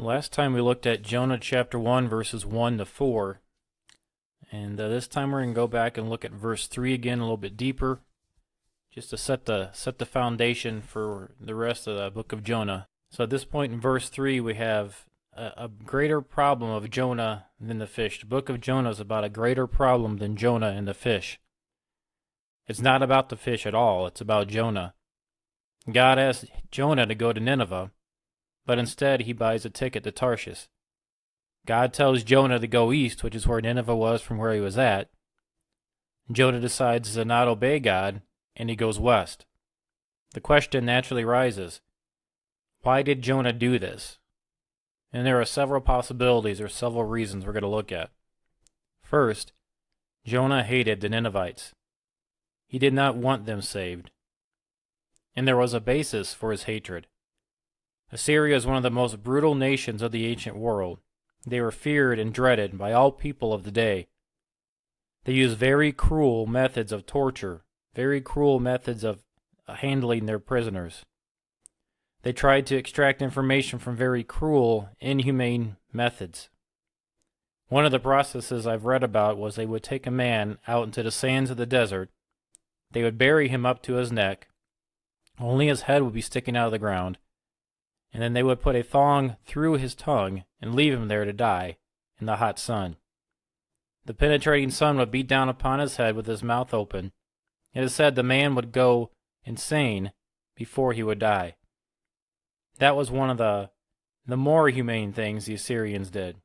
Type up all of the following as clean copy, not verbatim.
Last time we looked at Jonah chapter 1, verses 1 to 4. And this time we're going to go back and look at verse 3 again a little bit deeper, just to set the foundation for the rest of the book of Jonah. So at this point in verse 3, we have a greater problem of Jonah than the fish. The book of Jonah is about a greater problem than Jonah and the fish. It's not about the fish at all. It's about Jonah. God asked Jonah to go to Nineveh, but instead he buys a ticket to Tarshish. God tells Jonah to go east, which is where Nineveh was from where he was at. Jonah decides to not obey God, and he goes west. The question naturally rises, why did Jonah do this? And there are several possibilities or several reasons we're going to look at. First, Jonah hated the Ninevites. He did not want them saved. And there was a basis for his hatred. Assyria is one of the most brutal nations of the ancient world. They were feared and dreaded by all people of the day. They used very cruel methods of torture, very cruel methods of handling their prisoners. They tried to extract information from very cruel, inhumane methods. One of the processes I've read about was they would take a man out into the sands of the desert. They would bury him up to his neck. Only his head would be sticking out of the ground. And then they would put a thong through his tongue and leave him there to die in the hot sun. The penetrating sun would beat down upon his head with his mouth open. It is said the man would go insane before he would die. That was one of the more humane things the Assyrians did.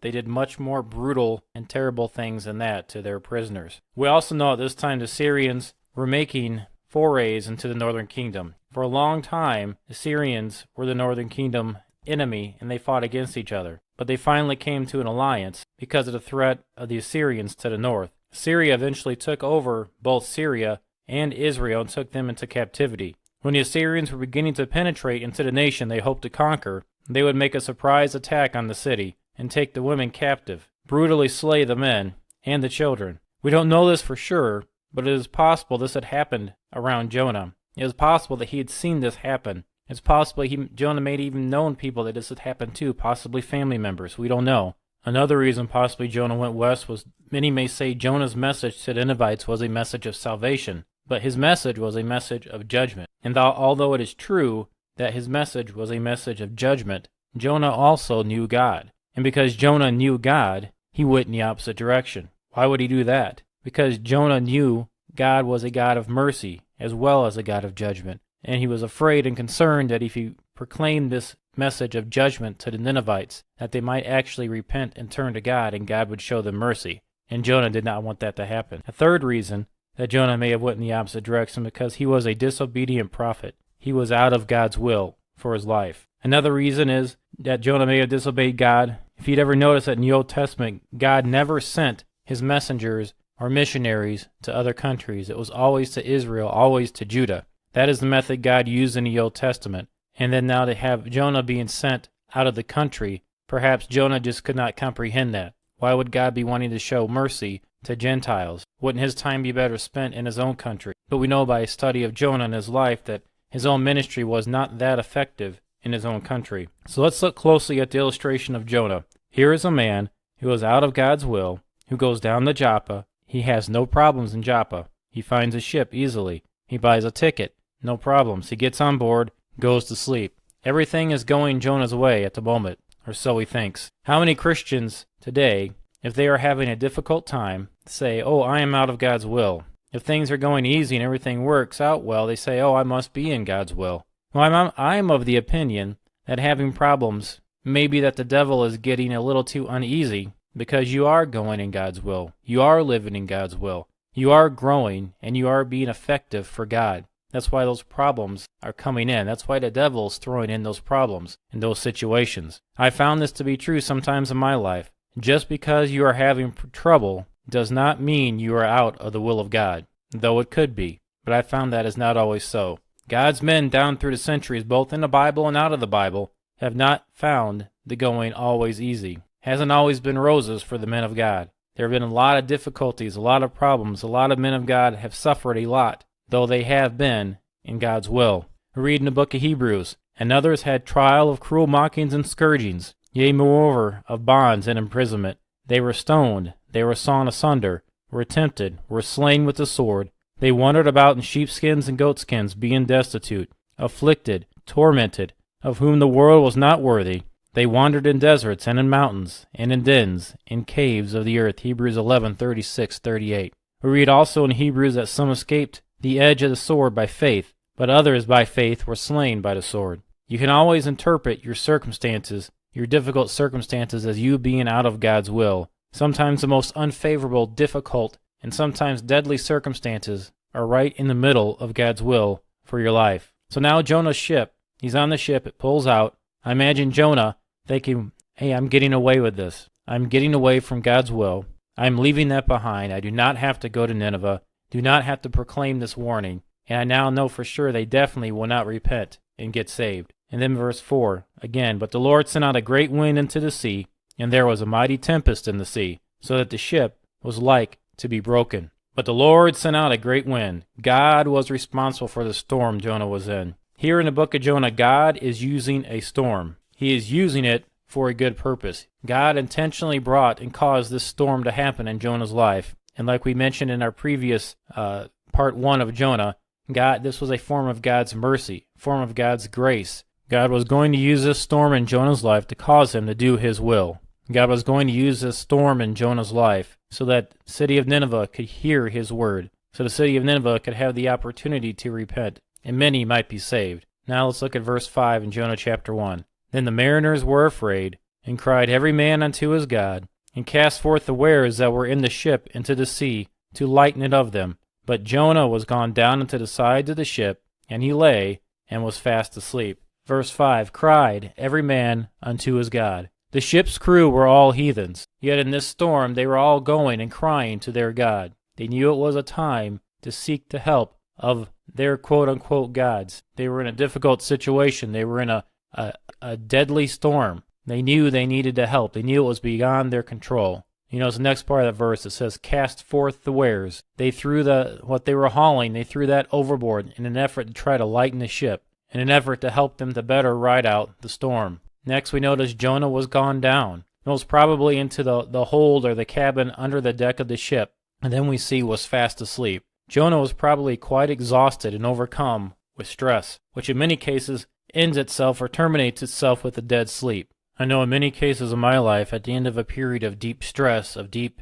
They did much more brutal and terrible things than that to their prisoners. We also know at this time the Assyrians were making forays into the northern kingdom. For a long time, the Assyrians were the northern kingdom enemy, and they fought against each other. But they finally came to an alliance because of the threat of the Assyrians to the north. Syria eventually took over both Syria and Israel and took them into captivity. When the Assyrians were beginning to penetrate into the nation they hoped to conquer, they would make a surprise attack on the city and take the women captive, brutally slay the men and the children. We don't know this for sure, but it is possible this had happened around Jonah. It is possible that he had seen this happen. It's possible Jonah may have even known people that this had happened to, possibly family members. We don't know. Another reason possibly Jonah went west was many may say Jonah's message to the Ninevites was a message of salvation, but his message was a message of judgment. And although it is true that his message was a message of judgment, Jonah also knew God. And because Jonah knew God, he went in the opposite direction. Why would he do that? Because Jonah knew God was a God of mercy as well as a God of judgment. And he was afraid and concerned that if he proclaimed this message of judgment to the Ninevites, that they might actually repent and turn to God, and God would show them mercy. And Jonah did not want that to happen. A third reason that Jonah may have went in the opposite direction because he was a disobedient prophet. He was out of God's will for his life. Another reason is that Jonah may have disobeyed God. If you'd ever noticed that in the Old Testament, God never sent his messengers or missionaries to other countries. It was always to Israel, always to Judah. That is the method God used in the Old Testament. And then now to have Jonah being sent out of the country, perhaps Jonah just could not comprehend that. Why would God be wanting to show mercy to Gentiles? Wouldn't his time be better spent in his own country? But we know by a study of Jonah and his life that his own ministry was not that effective in his own country. So let's look closely at the illustration of Jonah. Here is a man who is out of God's will, who goes down to Joppa. He has no problems in Joppa. He finds a ship easily. He buys a ticket. No problems. He gets on board, goes to sleep. Everything is going Jonah's way at the moment, or so he thinks. How many Christians today, if they are having a difficult time, say, oh, I am out of God's will. If things are going easy and everything works out well, they say, oh, I must be in God's will. Well, I'm of the opinion that having problems may be that the devil is getting a little too uneasy because you are going in God's will. You are living in God's will. You are growing, and you are being effective for God. That's why those problems are coming in. That's why the devil is throwing in those problems in those situations. I found this to be true sometimes in my life. Just because you are having trouble does not mean you are out of the will of God, though it could be. But I found that is not always so. God's men down through the centuries, both in the Bible and out of the Bible, have not found the going always easy. Hasn't always been roses for the men of God. There have been a lot of difficulties, a lot of problems. A lot of men of God have suffered a lot, though they have been in God's will. We read in the book of Hebrews, and others had trial of cruel mockings and scourgings, yea, moreover, of bonds and imprisonment. They were stoned, they were sawn asunder, were tempted, were slain with the sword. They wandered about in sheepskins and goatskins, being destitute, afflicted, tormented, of whom the world was not worthy. They wandered in deserts and in mountains, and in dens, in caves of the earth. Hebrews 11:36-38. We read also in Hebrews that some escaped the edge of the sword by faith, but others by faith were slain by the sword. You can always interpret your circumstances, your difficult circumstances, as you being out of God's will. Sometimes the most unfavorable, difficult, and sometimes deadly circumstances are right in the middle of God's will for your life. So now Jonah's ship, he's on the ship, it pulls out. I imagine Jonah thinking, hey, I'm getting away with this. I'm getting away from God's will. I'm leaving that behind. I do not have to go to Nineveh, do not have to proclaim this warning. And I now know for sure they definitely will not repent and get saved. And then verse 4, again, but the Lord sent out a great wind into the sea, and there was a mighty tempest in the sea, so that the ship was like to be broken. But the Lord sent out a great wind. God was responsible for the storm Jonah was in. Here in the book of Jonah, God is using a storm. He is using it for a good purpose. God intentionally brought and caused this storm to happen in Jonah's life. And like we mentioned in our previous part 1 of Jonah, this was a form of God's mercy, a form of God's grace. God was going to use this storm in Jonah's life to cause him to do his will. God was going to use this storm in Jonah's life so that the city of Nineveh could hear his word, so the city of Nineveh could have the opportunity to repent, and many might be saved. Now let's look at verse 5 in Jonah chapter 1. Then the mariners were afraid, and cried every man unto his God, and cast forth the wares that were in the ship into the sea, to lighten it of them. But Jonah was gone down into the sides of the ship, and he lay, and was fast asleep. Verse 5, cried every man unto his God. The ship's crew were all heathens, yet in this storm they were all going and crying to their God. They knew it was a time to seek the help of their quote-unquote gods. They were in a difficult situation. They were in a deadly storm. They knew they needed the help. They knew it was beyond their control. You know, it's the next part of that verse. It says, cast forth the wares. They threw what they were hauling, they threw that overboard in an effort to try to lighten the ship, in an effort to help them to better ride out the storm. Next, we notice Jonah was gone down, most probably into the hold or the cabin under the deck of the ship, and then we see was fast asleep. Jonah was probably quite exhausted and overcome with stress, which in many cases ends itself or terminates itself with a dead sleep. I know in many cases of my life, at the end of a period of deep stress, of deep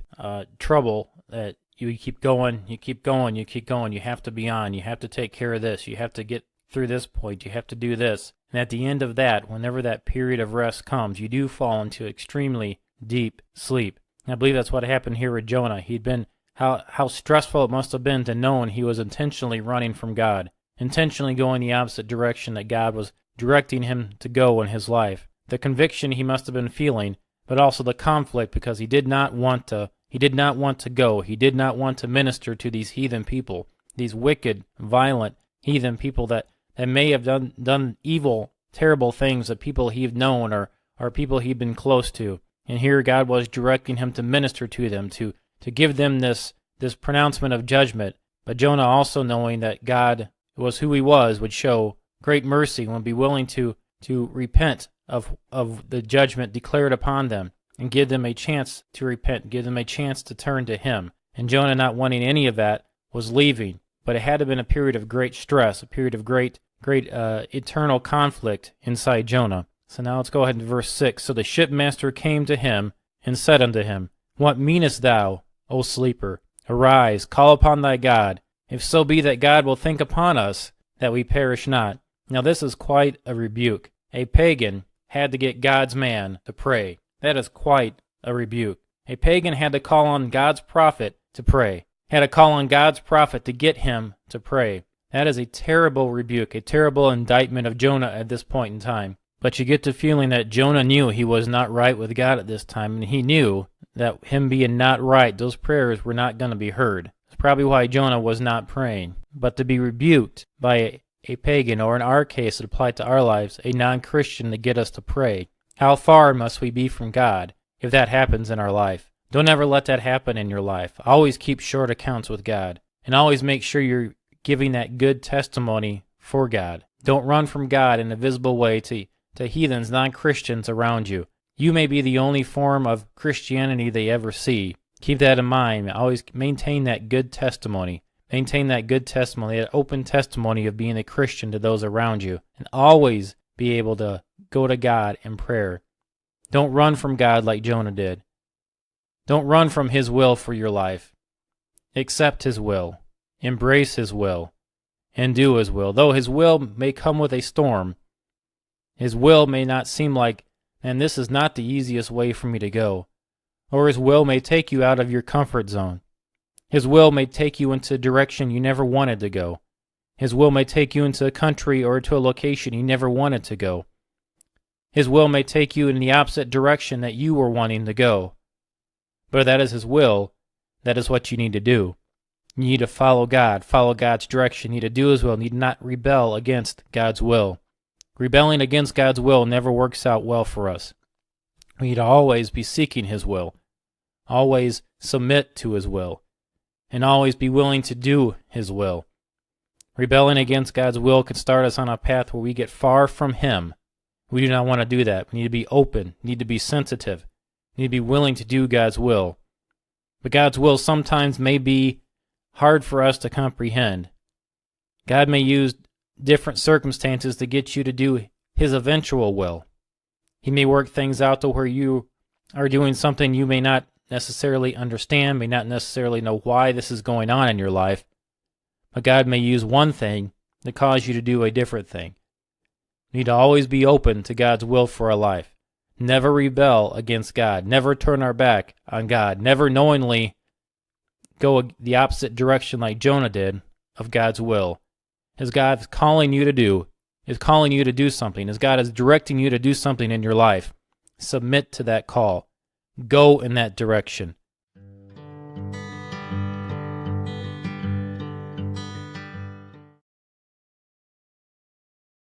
trouble, that you keep going, you keep going, you keep going. You have to be on. You have to take care of this. You have to get through this point. You have to do this. And at the end of that, whenever that period of rest comes, you do fall into extremely deep sleep. And I believe that's what happened here with Jonah. He'd been, how stressful it must have been to know he was intentionally running from God, intentionally going the opposite direction that God was directing him to go in his life. The conviction he must have been feeling, but also the conflict because he did not want to go. He did not want to minister to these heathen people, these wicked, violent heathen people that may have done evil, terrible things that people he'd known or people he'd been close to. And here God was directing him to minister to them, to give them this pronouncement of judgment. But Jonah, also knowing that God was who he was, would show great mercy and would be willing to repent of the judgment declared upon them and give them a chance to repent, give them a chance to turn to him. And Jonah, not wanting any of that, was leaving. But it had to have been a period of great stress, a period of great eternal conflict inside Jonah. So now let's go ahead to verse 6. So the shipmaster came to him and said unto him, What meanest thou, O sleeper? Arise, call upon thy God, if so be that God will think upon us, that we perish not. Now this is quite a rebuke. A pagan had to get God's man to pray. That is quite a rebuke. A pagan had to call on God's prophet to pray. Had to call on God's prophet to get him to pray. That is a terrible rebuke, a terrible indictment of Jonah at this point in time. But you get the feeling that Jonah knew he was not right with God at this time, and he knew that him being not right, those prayers were not going to be heard. That's probably why Jonah was not praying. But to be rebuked by a pagan, or in our case, it applied to our lives, a non-Christian to get us to pray. How far must we be from God if that happens in our life? Don't ever let that happen in your life. Always keep short accounts with God, and always make sure you're giving that good testimony for God. Don't run from God in a visible way to heathens, non-Christians around you. You may be the only form of Christianity they ever see. Keep that in mind. Always maintain that good testimony. Maintain that good testimony, that open testimony of being a Christian to those around you. And always be able to go to God in prayer. Don't run from God like Jonah did. Don't run from His will for your life. Accept His will. Embrace His will. And do His will. Though His will may come with a storm, His will may not seem like, man, this is not the easiest way for me to go. Or His will may take you out of your comfort zone. His will may take you into a direction you never wanted to go. His will may take you into a country or to a location you never wanted to go. His will may take you in the opposite direction that you were wanting to go. But if that is His will, that is what you need to do. You need to follow God, follow God's direction. You need to do His will. You need not rebel against God's will. Rebelling against God's will never works out well for us. We need to always be seeking His will, always submit to His will, and always be willing to do His will. Rebelling against God's will could start us on a path where we get far from Him. We do not want to do that. We need to be open, need to be sensitive, need to be willing to do God's will. But God's will sometimes may be hard for us to comprehend. God may use different circumstances to get you to do His eventual will. He may work things out to where you are doing something you may not necessarily understand, may not necessarily know why this is going on in your life, but God may use one thing to cause you to do a different thing. You need to always be open to God's will for our life. Never rebel against God. Never turn our back on God. Never knowingly go the opposite direction like Jonah did of God's will. As God is calling you to do, something, as God is directing you to do something in your life, submit to that call. Go in that direction.